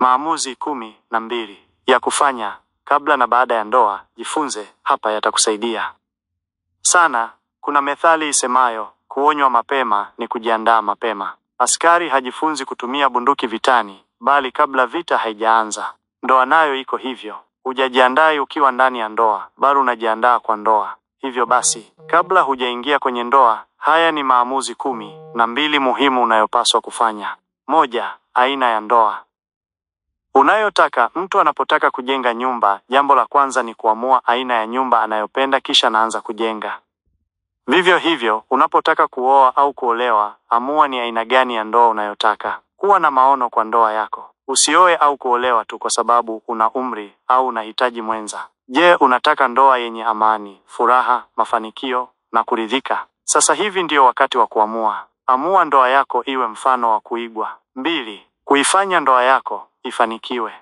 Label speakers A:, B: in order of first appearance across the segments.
A: Maamuzi 12 ya kufanya kabla na baada ya ndoa. Jifunze hapa, yatakusaidia sana. Kuna methali isemayo, kuonywa mapema ni kujiandaa mapema. Askari hajifunzi kutumia bunduki vitani, bali kabla vita haijaanza. Ndoa nayo iko hivyo. Hujajiandaa ukiwa ndani ya ndoa, bali unajiandaa kwa ndoa. Hivyo basi, kabla hujaingia kwenye ndoa, haya ni maamuzi 12 muhimu unayopaswa kufanya. 1. Aina ya ndoa unayotaka. Mtu anapotaka kujenga nyumba, jambo la kwanza ni kuamua aina ya nyumba anayopenda, kisha anaanza kujenga. Vivyo hivyo, unapotaka kuoa au kuolewa, amua ni aina gani ya ndoa unayotaka. Kuwa na maono kwa ndoa yako. Usioe au kuolewa tu kwa sababu una umri au unahitaji mwenza. Je, unataka ndoa yenye amani, furaha, mafanikio na kuridhika? Sasa hivi ndio wakati wa kuamua. Amua ndoa yako iwe mfano wa kuigwa. 2. Kuifanya ndoa yako ifanikiwe.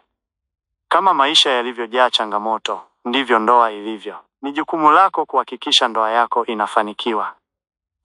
A: Kama maisha yalivyojaa changamoto, ndivyo ndoa ilivyo. Ni jukumu lako kuhakikisha ndoa yako inafanikiwa.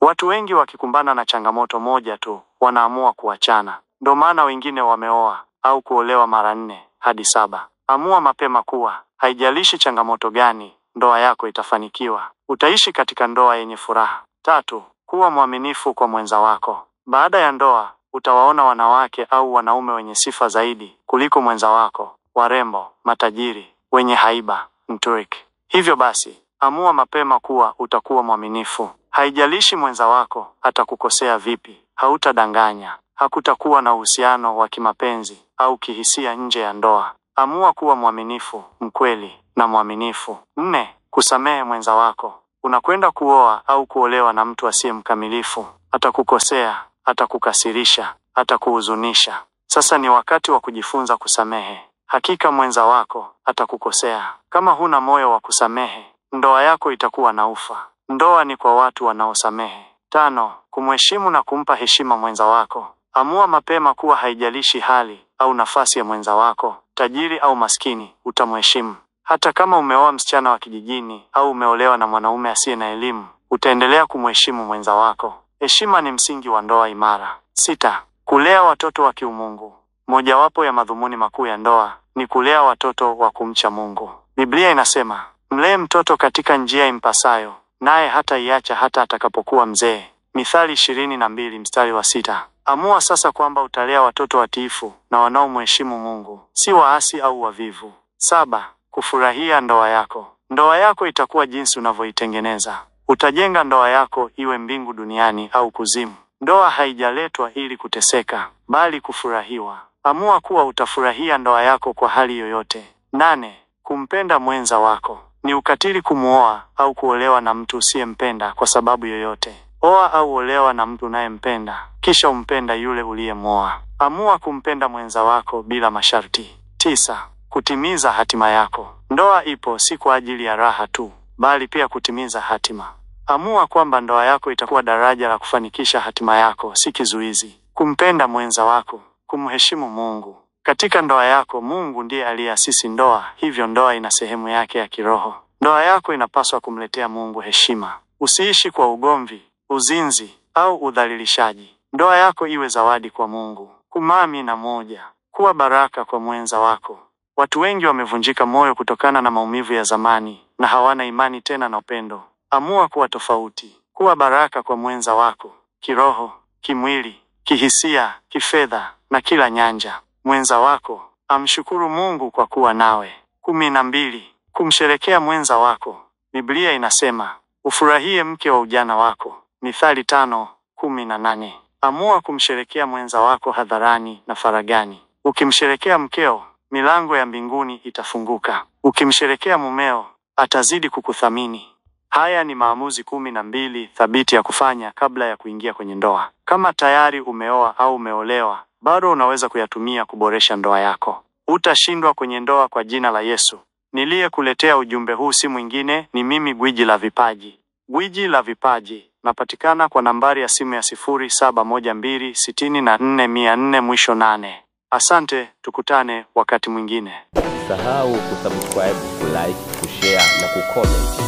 A: Watu wengi wakikumbana na changamoto moja tu, wanaamua kuachana. Ndio maana wengine wameoa au kuolewa mara 4 hadi 7. Amua mapema kuwa, haijalishi changamoto gani, ndoa yako itafanikiwa. Utaishi katika ndoa yenye furaha. 3. Kuwa mwaminifu kwa mwenza wako. Baada ya ndoa, utawaona wanawake au wanaume wenye sifa zaidi kuliko mwenza wako, warembo, matajiri, wenye haiba, mturik. Hivyo basi, amua mapema kuwa utakuwa mwaminifu. Haijalishi mwenza wako atakukosea vipi, hautadanganya. Hakutakuwa na uhusiano wa kimapenzi au kihisia nje ya ndoa. Amua kuwa mwaminifu, mkweli na mwaminifu. 4. Kusamehe mwenza wako. Unakwenda kuoa au kuolewa na mtu asiye mkamilifu. Atakukosea, atakukasirisha, atakuhuzunisha. Sasa ni wakati wa kujifunza kusamehe. Hakika mwenza wako atakukosea. Kama huna moyo wa kusamehe, ndoa yako itakuwa na ufa. Ndoa ni kwa watu wanaosamehe. 5. Kumheshimu na kumpa heshima mwenza wako. Amua mapema kuwa haijalishi hali au nafasi ya mwenza wako, tajiri au maskini, utamheshimu. Hata kama umeoa msichana wa kijijini au umeolewa na mwanaume asiye na elimu, utaendelea kumheshimu mwenza wako. Heshima ni msingi wa ndoa imara. 6. Kulea watoto wa kiumungu. Mojawapo ya madhumuni makuu ya ndoa ni kulea watoto wa kumcha Mungu. Biblia inasema, mlee mtoto katika njia impasayo, naye hataiacha hata atakapokuwa mzee. Mithali 22 mstari wa 6. Amua sasa kwamba utalea watoto watiifu na wanaomheshimu Mungu, si waasi au wavivu. 7. Kufurahia ndoa yako. Ndoa yako itakuwa jinsi unavyoitengeneza. Utajenga ndoa yako iwe mbingu duniani au kuzimu. Ndoa haijaletwa ili kuteseka, bali kufurahiwa. Amua kuwa utafurahia ndoa yako kwa hali yoyote. 8. Kumpenda mwenza wako. Ni ukatili kumuoa au kuolewa na mtu usiyempenda kwa sababu yoyote. Oa au olewa na mtu unayempenda, kisha umpenda yule uliyemuoa. Amua kumpenda mwenza wako bila masharti. 9. Kutimiza hatima yako. Ndoa ipo si kwa ajili ya raha tu, bali pia kutimiza hatima. Amua kwamba ndoa yako itakuwa daraja la kufanikisha hatima yako, si kizuizi. Kumpenda mwenza wako, kumheshimu Mungu. Katika ndoa yako, Mungu ndiye aliyeasisi ndoa, hivyo ndoa ina sehemu yake ya kiroho. Ndoa yako inapaswa kumletea Mungu heshima. Usiishi kwa ugomvi, uzinzi au udhalilishaji. Ndoa yako iwe zawadi kwa Mungu. 11. Kuwa baraka kwa mwenza wako. Watu wengi wamevunjika moyo kutokana na maumivu ya zamani na hawana imani tena na upendo. Amua kuwa tofauti. Kuwa baraka kwa mwenza wako, kiroho, kimwili, kihisia, kifedha na kila nyanja. Mwenza wako amshukuru Mungu kwa kuwa nawe. 12. Kumsherekea mwenza wako. Biblia inasema, ufurahie mke wa ujana wako. Mithali 5:18. Amua kumsherekea mwenza wako hadharani na faragani. Ukimsherekea mkeo, milango ya mbinguni itafunguka. Ukimsherekea mumeo, atazidi kukuthamini. Haya ni maamuzi 12 thabiti ya kufanya kabla ya kuingia kwenye ndoa. Kama tayari umeoa au umeolewa, bado unaweza kuyatumia kuboresha ndoa yako. Utashindwa kwenye ndoa kwa jina la Yesu. Niliyekuletea ujumbe huu si mwingine, ni mimi Gwiji la Vipaji. Gwiji la Vipaji napatikana kwa nambari ya simu ya 0712640400 mwisho 8. Asante, tukutane wakati mwingine.
B: Usisahau kusubscribe, kulike, kushare na kucomment.